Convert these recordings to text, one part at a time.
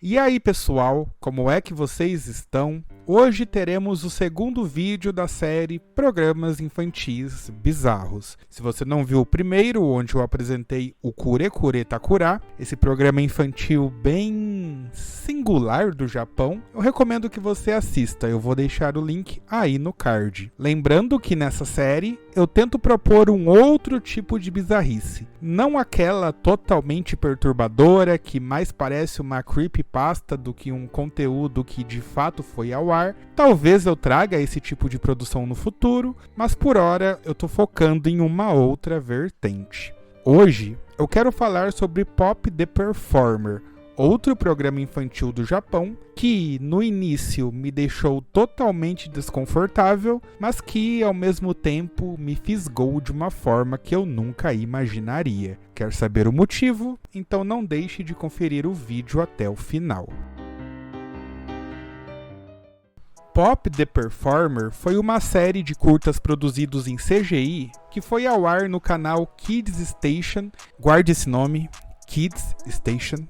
E aí pessoal, como é que vocês estão? Hoje teremos o segundo vídeo da série Programas Infantis Bizarros. Se você não viu o primeiro, onde eu apresentei o Kure Kure Takura, esse programa infantil bem singular do Japão, eu recomendo que você assista, eu vou deixar o link aí no card. Lembrando que nessa série eu tento propor um outro tipo de bizarrice, não aquela totalmente perturbadora que mais parece uma creepypasta do que um conteúdo que de fato foi ao ar. Talvez eu traga esse tipo de produção no futuro, mas por hora eu tô focando em uma outra vertente. Hoje eu quero falar sobre Pop the Performer, outro programa infantil do Japão que no início me deixou totalmente desconfortável, mas que ao mesmo tempo me fisgou de uma forma que eu nunca imaginaria. Quer saber o motivo? Então não deixe de conferir o vídeo até o final. Pop the Performer foi uma série de curtas produzidos em CGI que foi ao ar no canal Kids Station, guarde esse nome, Kids Station,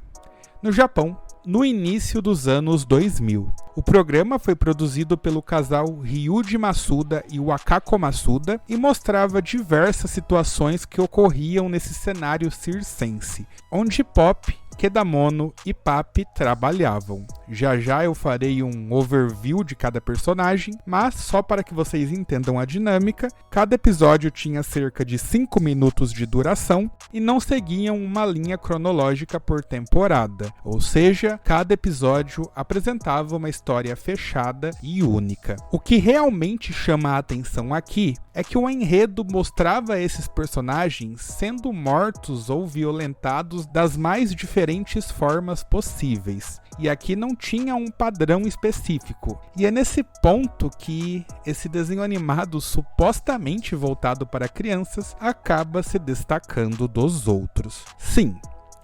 no Japão, no início dos anos 2000. O programa foi produzido pelo casal Ryuji Masuda e Wakako Masuda e mostrava diversas situações que ocorriam nesse cenário circense, onde Pop, Kedamono e Papi trabalhavam. Já já eu farei um overview de cada personagem, mas só para que vocês entendam a dinâmica, cada episódio tinha cerca de 5 minutos de duração e não seguiam uma linha cronológica por temporada, ou seja, cada episódio apresentava uma história fechada e única. O que realmente chama a atenção aqui é que o enredo mostrava esses personagens sendo mortos ou violentados das mais diferentes formas possíveis. E aqui não tinha um padrão específico. E é nesse ponto que esse desenho animado supostamente voltado para crianças acaba se destacando dos outros. Sim,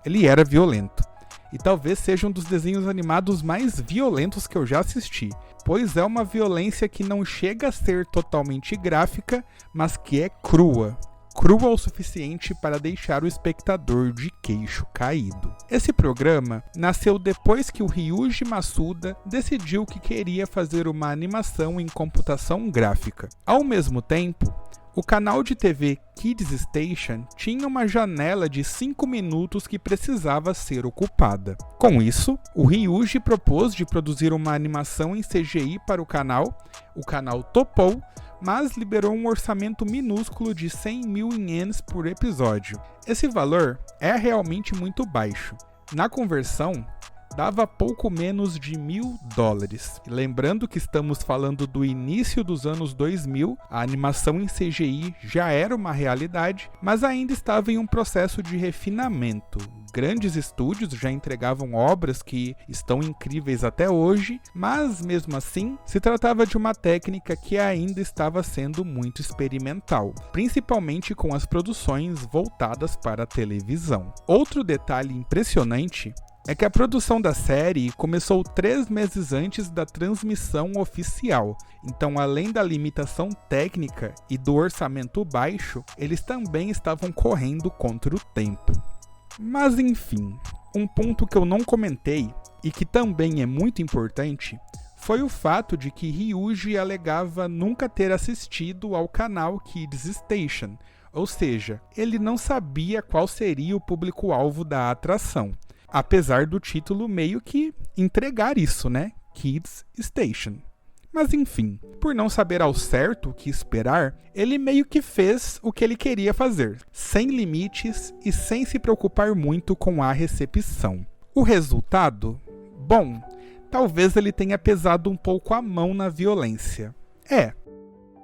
ele era violento. E talvez seja um dos desenhos animados mais violentos que eu já assisti, pois é uma violência que não chega a ser totalmente gráfica, mas que é crua. Crua o suficiente para deixar o espectador de queixo caído. Esse programa nasceu depois que o Ryuji Masuda decidiu que queria fazer uma animação em computação gráfica. Ao mesmo tempo, o canal de TV Kids Station tinha uma janela de 5 minutos que precisava ser ocupada. Com isso, o Ryuji propôs de produzir uma animação em CGI para o canal topou, mas liberou um orçamento minúsculo de 100 mil ienes por episódio. Esse valor é realmente muito baixo. Na conversão, dava pouco menos de $1.000. Lembrando que estamos falando do início dos anos 2000, a animação em CGI já era uma realidade, mas ainda estava em um processo de refinamento. Grandes estúdios já entregavam obras que estão incríveis até hoje, mas mesmo assim, se tratava de uma técnica que ainda estava sendo muito experimental, principalmente com as produções voltadas para a televisão. Outro detalhe impressionante é que a produção da série começou 3 meses antes da transmissão oficial, então além da limitação técnica e do orçamento baixo, eles também estavam correndo contra o tempo. Mas enfim, um ponto que eu não comentei e que também é muito importante foi o fato de que Ryuji alegava nunca ter assistido ao canal Kids Station, ou seja, ele não sabia qual seria o público-alvo da atração. Apesar do título meio que entregar isso, né? Kids Station. Mas enfim, por não saber ao certo o que esperar, ele meio que fez o que ele queria fazer, sem limites e sem se preocupar muito com a recepção. O resultado? Bom, talvez ele tenha pesado um pouco a mão na violência.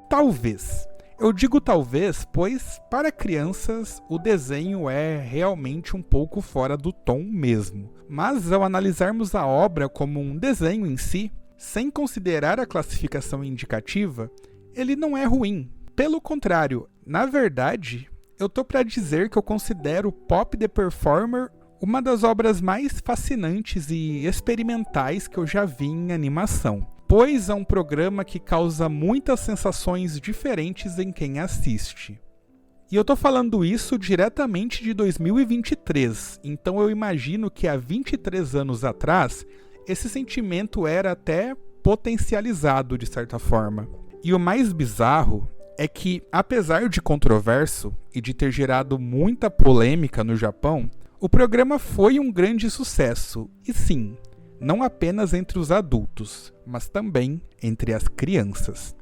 Talvez. Eu digo talvez, pois, para crianças, o desenho é realmente um pouco fora do tom mesmo. Mas ao analisarmos a obra como um desenho em si, sem considerar a classificação indicativa, ele não é ruim. Pelo contrário, na verdade, eu tô para dizer que eu considero Pop the Performer uma das obras mais fascinantes e experimentais que eu já vi em animação, pois é um programa que causa muitas sensações diferentes em quem assiste. E eu tô falando isso diretamente de 2023, então eu imagino que há 23 anos atrás, esse sentimento era até potencializado de certa forma. E o mais bizarro é que, apesar de controverso e de ter gerado muita polêmica no Japão, o programa foi um grande sucesso, e sim, não apenas entre os adultos, mas também entre as crianças.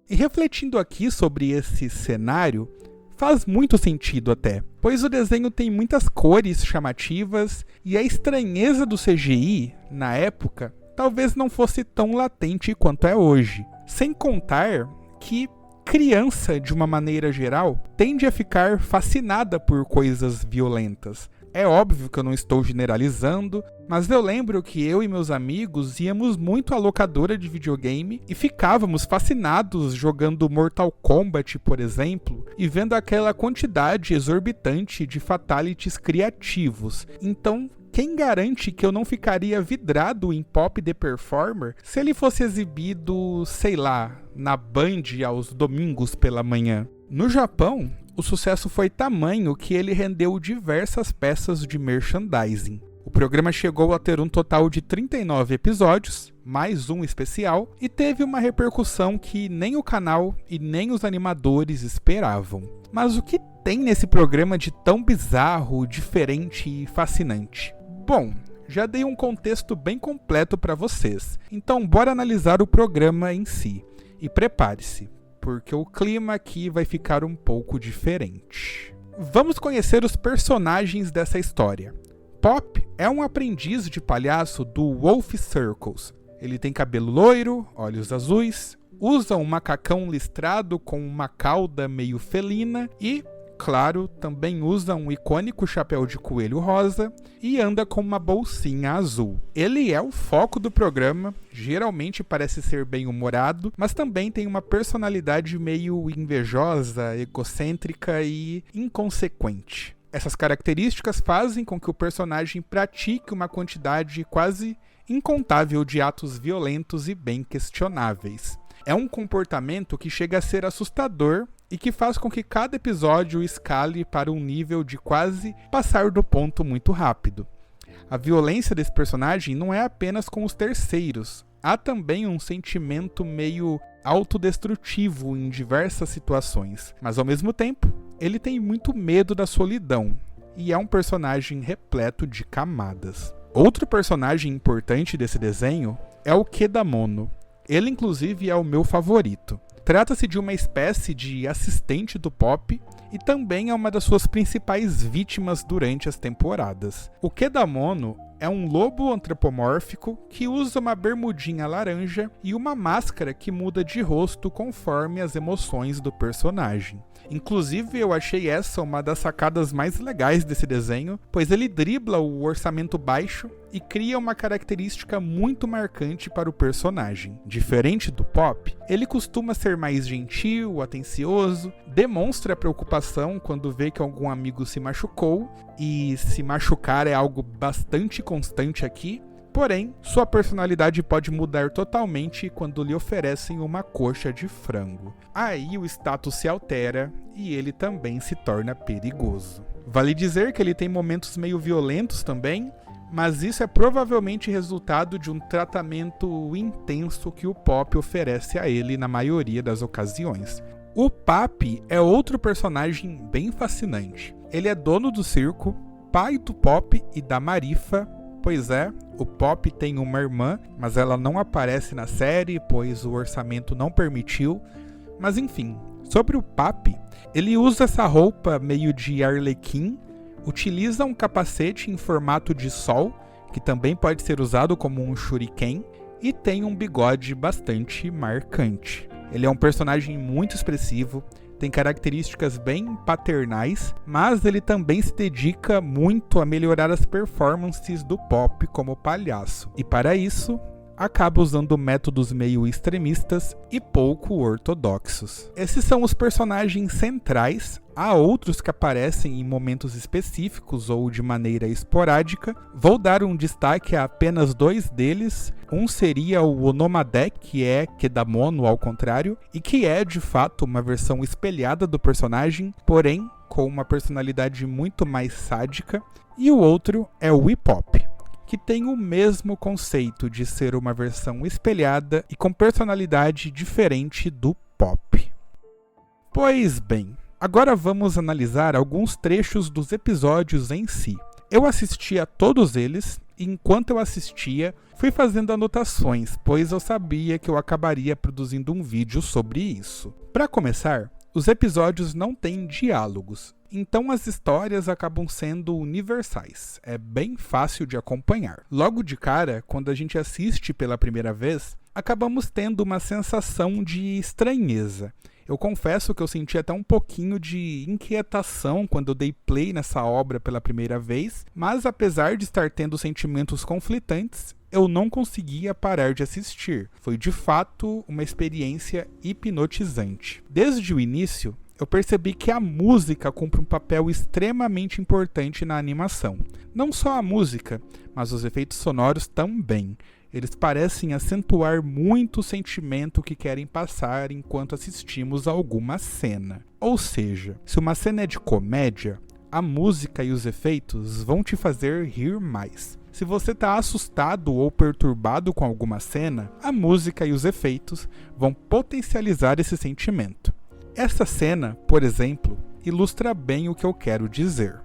E refletindo aqui sobre esse cenário, faz muito sentido até, pois o desenho tem muitas cores chamativas e a estranheza do CGI, na época, talvez não fosse tão latente quanto é hoje. Sem contar que criança, de uma maneira geral, tende a ficar fascinada por coisas violentas. É óbvio que eu não estou generalizando, mas eu lembro que eu e meus amigos íamos muito à locadora de videogame e ficávamos fascinados jogando Mortal Kombat, por exemplo, e vendo aquela quantidade exorbitante de fatalities criativos. Então, quem garante que eu não ficaria vidrado em Pop the Performer se ele fosse exibido, sei lá, na Band aos domingos pela manhã? No Japão, o sucesso foi tamanho que ele rendeu diversas peças de merchandising. O programa chegou a ter um total de 39 episódios, mais um especial, e teve uma repercussão que nem o canal e nem os animadores esperavam. Mas o que tem nesse programa de tão bizarro, diferente e fascinante? Bom, já dei um contexto bem completo para vocês, então bora analisar o programa em si. E prepare-se, porque o clima aqui vai ficar um pouco diferente. Vamos conhecer os personagens dessa história. Pop é um aprendiz de palhaço do Wolf Circus. Ele tem cabelo loiro, olhos azuis, usa um macacão listrado com uma cauda meio felina e, claro, também usa um icônico chapéu de coelho rosa e anda com uma bolsinha azul. Ele é o foco do programa, geralmente parece ser bem-humorado, mas também tem uma personalidade meio invejosa, egocêntrica e inconsequente. Essas características fazem com que o personagem pratique uma quantidade quase incontável de atos violentos e bem questionáveis. É um comportamento que chega a ser assustador e que faz com que cada episódio escale para um nível de quase passar do ponto muito rápido. A violência desse personagem não é apenas com os terceiros, há também um sentimento meio autodestrutivo em diversas situações, mas ao mesmo tempo, ele tem muito medo da solidão e é um personagem repleto de camadas. Outro personagem importante desse desenho é o Kedamono. Ele, inclusive, é o meu favorito. Trata-se de uma espécie de assistente do Pop e também é uma das suas principais vítimas durante as temporadas. O Kedamono é um lobo antropomórfico que usa uma bermudinha laranja e uma máscara que muda de rosto conforme as emoções do personagem. Inclusive, eu achei essa uma das sacadas mais legais desse desenho, pois ele dribla o orçamento baixo e cria uma característica muito marcante para o personagem. Diferente do Pop, ele costuma ser mais gentil, atencioso, demonstra preocupação quando vê que algum amigo se machucou, e se machucar é algo bastante constante aqui. Porém, sua personalidade pode mudar totalmente quando lhe oferecem uma coxa de frango. Aí o status se altera e ele também se torna perigoso. Vale dizer que ele tem momentos meio violentos também, mas isso é provavelmente resultado de um tratamento intenso que o Pop oferece a ele na maioria das ocasiões. O Papi é outro personagem bem fascinante. Ele é dono do circo, pai do Pop e da Marifa. Pois é, o Pop tem uma irmã, mas ela não aparece na série, pois o orçamento não permitiu. Mas enfim, sobre o Papi, ele usa essa roupa meio de arlequim, utiliza um capacete em formato de sol, que também pode ser usado como um shuriken, e tem um bigode bastante marcante. Ele é um personagem muito expressivo, tem características bem paternais, mas ele também se dedica muito a melhorar as performances do Pop como palhaço. E para isso, acaba usando métodos meio extremistas e pouco ortodoxos. Esses são os personagens centrais, Há outros que aparecem em momentos específicos ou de maneira esporádica. Vou dar um destaque a apenas 2 deles. Um seria o Onomadek, que é Kedamono ao contrário, e que é de fato uma versão espelhada do personagem, porém com uma personalidade muito mais sádica. E o outro é o Weepop, que tem o mesmo conceito de ser uma versão espelhada e com personalidade diferente do Pop. Pois bem, agora vamos analisar alguns trechos dos episódios em si. Eu assisti a todos eles e enquanto eu assistia, fui fazendo anotações, pois eu sabia que eu acabaria produzindo um vídeo sobre isso. Para começar, os episódios não têm diálogos, então as histórias acabam sendo universais. É bem fácil de acompanhar. Logo de cara, quando a gente assiste pela primeira vez, acabamos tendo uma sensação de estranheza. Eu confesso que eu senti até um pouquinho de inquietação quando eu dei play nessa obra pela primeira vez, mas apesar de estar tendo sentimentos conflitantes, eu não conseguia parar de assistir. Foi de fato uma experiência hipnotizante. Desde o início, eu percebi que a música cumpre um papel extremamente importante na animação. Não só a música, mas os efeitos sonoros também. Eles parecem acentuar muito o sentimento que querem passar enquanto assistimos a alguma cena. Ou seja, se uma cena é de comédia, a música e os efeitos vão te fazer rir mais. Se você está assustado ou perturbado com alguma cena, a música e os efeitos vão potencializar esse sentimento. Essa cena, por exemplo, ilustra bem o que eu quero dizer.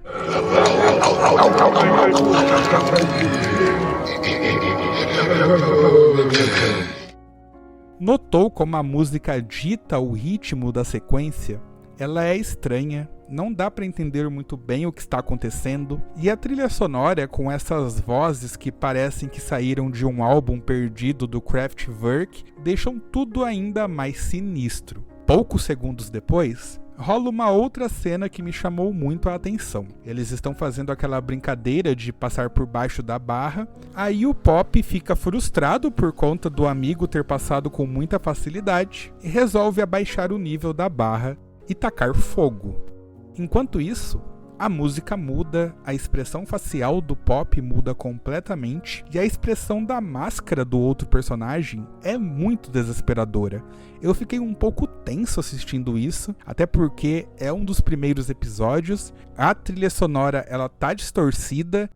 Notou como a música dita o ritmo da sequência? Ela é estranha, não dá para entender muito bem o que está acontecendo, e a trilha sonora, com essas vozes que parecem que saíram de um álbum perdido do Kraftwerk, deixam tudo ainda mais sinistro. Poucos segundos depois, rola uma outra cena que me chamou muito a atenção. Eles estão fazendo aquela brincadeira de passar por baixo da barra, aí o Pop fica frustrado por conta do amigo ter passado com muita facilidade e resolve abaixar o nível da barra e tacar fogo. Enquanto isso, a música muda, a expressão facial do Pop muda completamente e a expressão da máscara do outro personagem é muito desesperadora. Eu fiquei um pouco tenso assistindo isso, até porque é um dos primeiros episódios, a trilha sonora ela tá distorcida.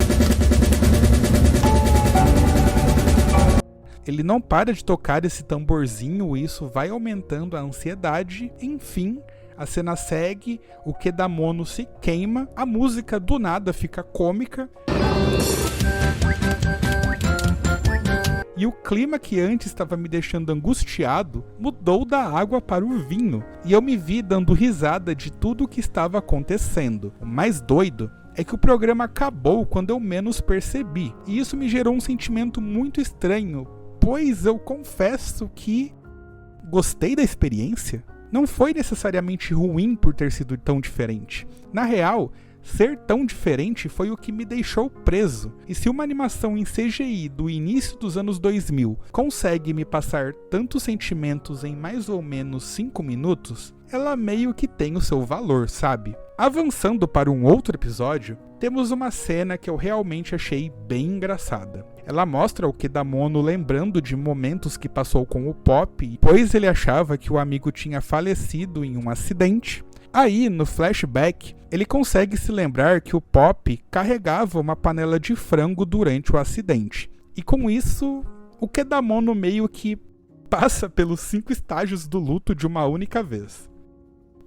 Ele não para de tocar esse tamborzinho e isso vai aumentando a ansiedade, enfim. A cena segue, o Kedamono se queima, a música do nada fica cômica. E o clima que antes estava me deixando angustiado mudou da água para o vinho. E eu me vi dando risada de tudo o que estava acontecendo. O mais doido é que o programa acabou quando eu menos percebi. E isso me gerou um sentimento muito estranho, pois eu confesso que gostei da experiência. Não foi necessariamente ruim por ter sido tão diferente. Na real, ser tão diferente foi o que me deixou preso. E se uma animação em CGI do início dos anos 2000 consegue me passar tantos sentimentos em mais ou menos 5 minutos, ela meio que tem o seu valor, sabe? Avançando para um outro episódio, temos uma cena que eu realmente achei bem engraçada. Ela mostra o Kedamono lembrando de momentos que passou com o Pop, pois ele achava que o amigo tinha falecido em um acidente. Aí, no flashback, ele consegue se lembrar que o Pop carregava uma panela de frango durante o acidente. E com isso, o Kedamono meio que passa pelos 5 estágios do luto de uma única vez.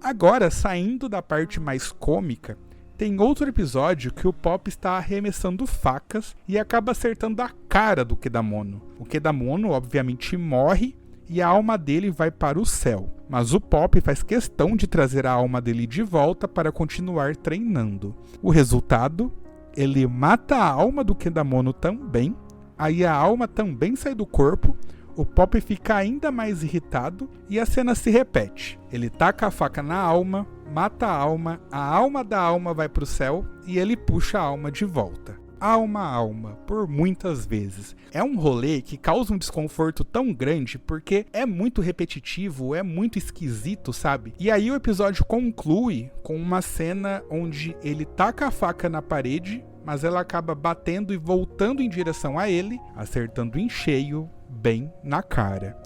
Agora, saindo da parte mais cômica, tem outro episódio que o Pop está arremessando facas e acaba acertando a cara do Kedamono. O Kedamono, obviamente, morre e a alma dele vai para o céu. Mas o Pop faz questão de trazer a alma dele de volta para continuar treinando. O resultado? Ele mata a alma do Kedamono também, aí a alma também sai do corpo, o Pop fica ainda mais irritado e a cena se repete. Ele taca a faca na alma, mata a alma da alma vai pro céu e ele puxa a alma de volta. alma a alma, por muitas vezes. É um rolê que causa um desconforto tão grande porque é muito repetitivo, é muito esquisito, sabe? E aí o episódio conclui com uma cena onde ele taca a faca na parede, mas ela acaba batendo e voltando em direção a ele, acertando em cheio, bem na cara.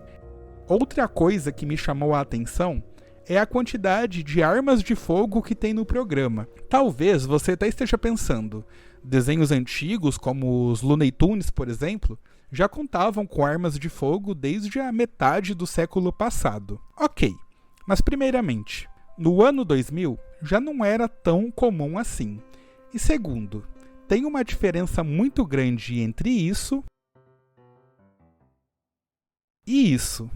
Outra coisa que me chamou a atenção é a quantidade de armas de fogo que tem no programa. Talvez você até esteja pensando, desenhos antigos como os Looney Tunes, por exemplo, já contavam com armas de fogo desde a metade do século passado. Ok, mas primeiramente, no ano 2000 já não era tão comum assim. E segundo, tem uma diferença muito grande entre isso e isso.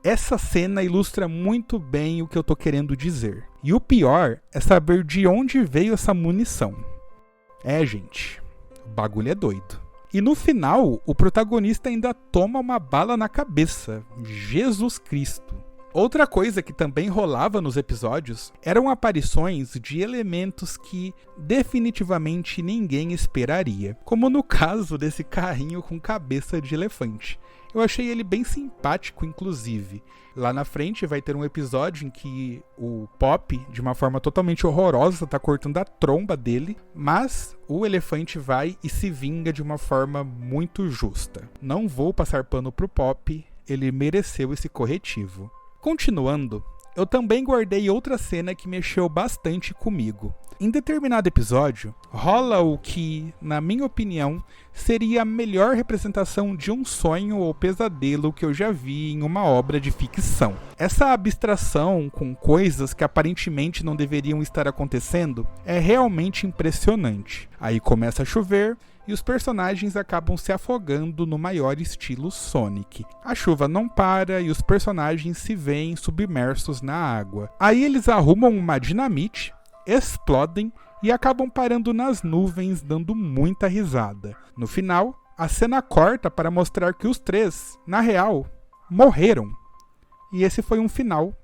Essa cena ilustra muito bem o que eu tô querendo dizer. E o pior é saber de onde veio essa munição. Gente, o bagulho é doido. E no final, o protagonista ainda toma uma bala na cabeça. Jesus Cristo. Outra coisa que também rolava nos episódios eram aparições de elementos que definitivamente ninguém esperaria, como no caso desse carrinho com cabeça de elefante. Eu achei ele bem simpático, inclusive. Lá na frente vai ter um episódio em que o Pop, de uma forma totalmente horrorosa, tá cortando a tromba dele, mas o elefante vai e se vinga de uma forma muito justa. Não vou passar pano pro Pop, ele mereceu esse corretivo. Continuando, eu também guardei outra cena que mexeu bastante comigo. Em determinado episódio, rola o que, na minha opinião, seria a melhor representação de um sonho ou pesadelo que eu já vi em uma obra de ficção. Essa abstração com coisas que aparentemente não deveriam estar acontecendo é realmente impressionante. Aí começa a chover e os personagens acabam se afogando no maior estilo Sonic. A chuva não para e os personagens se veem submersos na água. Aí eles arrumam uma dinamite, explodem e acabam parando nas nuvens, dando muita risada. No final, a cena corta para mostrar que os três, na real, morreram. E esse foi um final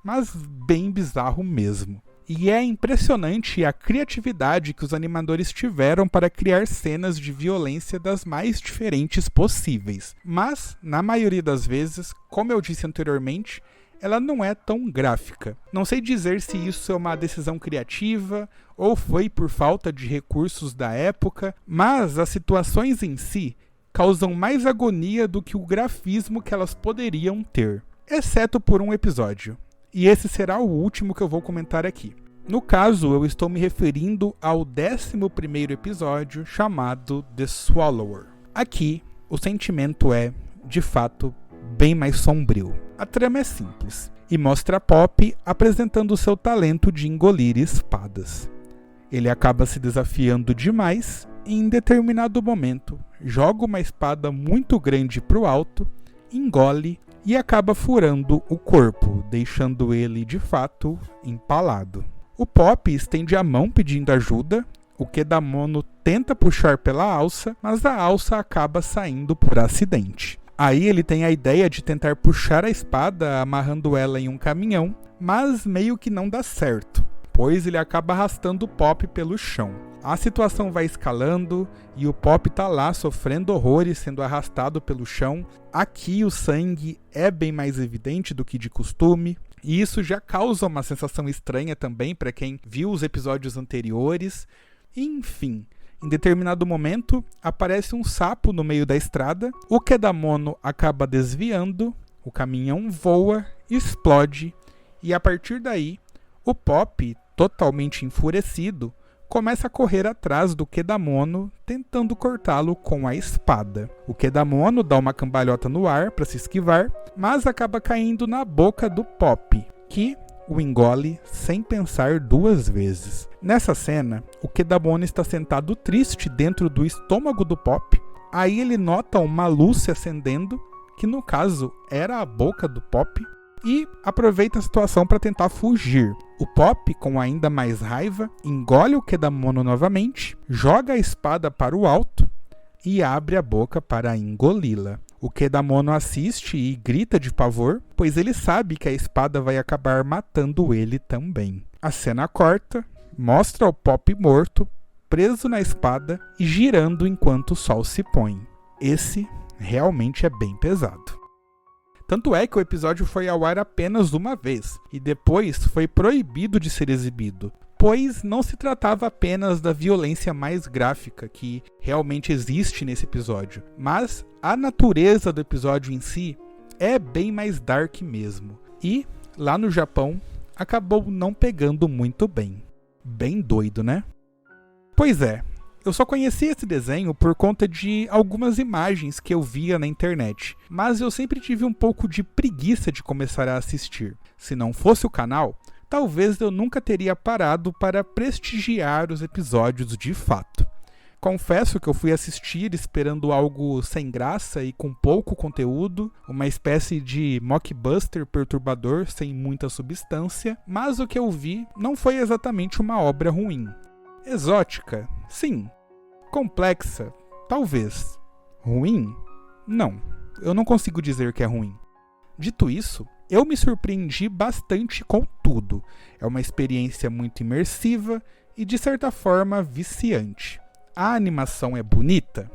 mas bem bizarro mesmo. E é impressionante a criatividade que os animadores tiveram para criar cenas de violência das mais diferentes possíveis. Mas, na maioria das vezes, como eu disse anteriormente, ela não é tão gráfica. Não sei dizer se isso é uma decisão criativa ou foi por falta de recursos da época, mas as situações em si causam mais agonia do que o grafismo que elas poderiam ter, exceto por um episódio. E esse será o último que eu vou comentar aqui. No caso, eu estou me referindo ao 11º episódio, chamado The Swallower. Aqui, o sentimento é, de fato, bem mais sombrio. A trama é simples, e mostra Pop apresentando seu talento de engolir espadas. Ele acaba se desafiando demais e, em determinado momento, joga uma espada muito grande para o alto, engole e acaba furando o corpo, deixando ele, de fato, empalado. O Pop estende a mão pedindo ajuda, o Kedamono tenta puxar pela alça, mas a alça acaba saindo por acidente. Aí ele tem a ideia de tentar puxar a espada amarrando ela em um caminhão, mas meio que não dá certo, pois ele acaba arrastando o Pop pelo chão. A situação vai escalando e o Pop tá lá sofrendo horrores, sendo arrastado pelo chão. Aqui o sangue é bem mais evidente do que de costume, e isso já causa uma sensação estranha também para quem viu os episódios anteriores. Enfim, em determinado momento aparece um sapo no meio da estrada, o Kedamono acaba desviando, o caminhão voa, explode, e a partir daí, o Pop, totalmente enfurecido, começa a correr atrás do Kedamono, tentando cortá-lo com a espada. O Kedamono dá uma cambalhota no ar para se esquivar, mas acaba caindo na boca do Pop, que o engole sem pensar duas vezes. Nessa cena, o Kedamono está sentado triste dentro do estômago do Pop. Aí ele nota uma luz se acendendo, que no caso era a boca do Pop, e aproveita a situação para tentar fugir. O Pop, com ainda mais raiva, engole o Kedamono novamente, joga a espada para o alto e abre a boca para engoli-la. O Kedamono assiste e grita de pavor, pois ele sabe que a espada vai acabar matando ele também. A cena corta mostra o Pop morto, preso na espada e girando enquanto o sol se põe. Esse realmente é bem pesado. Tanto é que o episódio foi ao ar apenas uma vez, e depois foi proibido de ser exibido, pois não se tratava apenas da violência mais gráfica que realmente existe nesse episódio, mas a natureza do episódio em si é bem mais dark mesmo. E, lá no Japão, acabou não pegando muito bem. Bem doido, né? Pois é. Eu só conheci esse desenho por conta de algumas imagens que eu via na internet, mas eu sempre tive um pouco de preguiça de começar a assistir. Se não fosse o canal, talvez eu nunca teria parado para prestigiar os episódios de fato. Confesso que eu fui assistir esperando algo sem graça e com pouco conteúdo, uma espécie de mockbuster perturbador sem muita substância, mas o que eu vi não foi exatamente uma obra ruim. Exótica? Sim. Complexa? Talvez. Ruim? Não. Eu não consigo dizer que é ruim. Dito isso, eu me surpreendi bastante com tudo. É uma experiência muito imersiva e, de certa forma, viciante. A animação é bonita?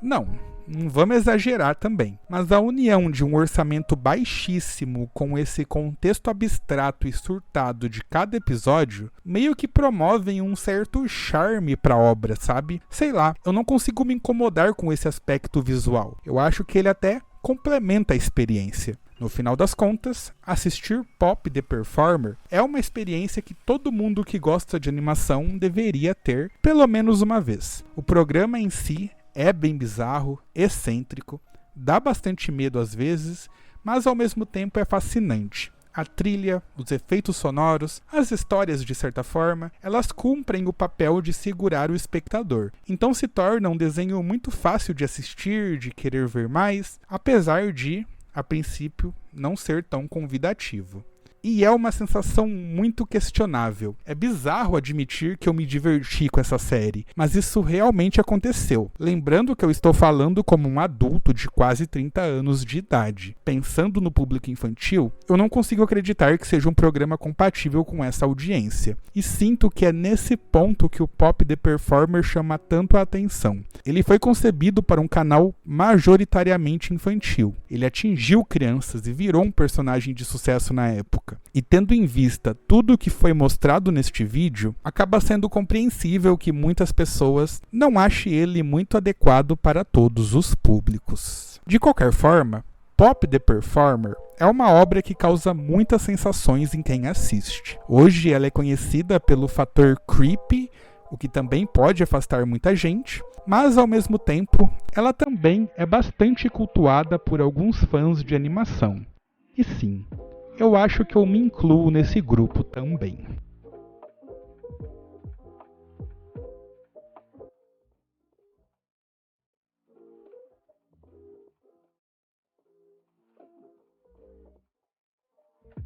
Não vamos exagerar também, mas a união de um orçamento baixíssimo com esse contexto abstrato e surtado de cada episódio meio que promovem um certo charme para a obra, sabe? Sei lá, eu não consigo me incomodar com esse aspecto visual. Eu acho que ele até complementa a experiência. No final das contas, assistir Pop the Performer é uma experiência que todo mundo que gosta de animação deveria ter pelo menos uma vez. O programa em si é bem bizarro, excêntrico, dá bastante medo às vezes, mas ao mesmo tempo é fascinante. A trilha, os efeitos sonoros, as histórias de certa forma, elas cumprem o papel de segurar o espectador. Então se torna um desenho muito fácil de assistir, de querer ver mais, apesar de, a princípio, não ser tão convidativo. E é uma sensação muito questionável. É bizarro admitir que eu me diverti com essa série, mas isso realmente aconteceu. Lembrando que eu estou falando como um adulto de quase 30 anos de idade. Pensando no público infantil, eu não consigo acreditar que seja um programa compatível com essa audiência. E sinto que é nesse ponto que o Pop the Performer chama tanto a atenção. Ele foi concebido para um canal majoritariamente infantil. Ele atingiu crianças e virou um personagem de sucesso na época. E tendo em vista tudo o que foi mostrado neste vídeo, acaba sendo compreensível que muitas pessoas não achem ele muito adequado para todos os públicos. De qualquer forma, Pop the Performer é uma obra que causa muitas sensações em quem assiste. Hoje ela é conhecida pelo fator creepy, o que também pode afastar muita gente, mas ao mesmo tempo ela também é bastante cultuada por alguns fãs de animação. E sim, eu acho que eu me incluo nesse grupo também.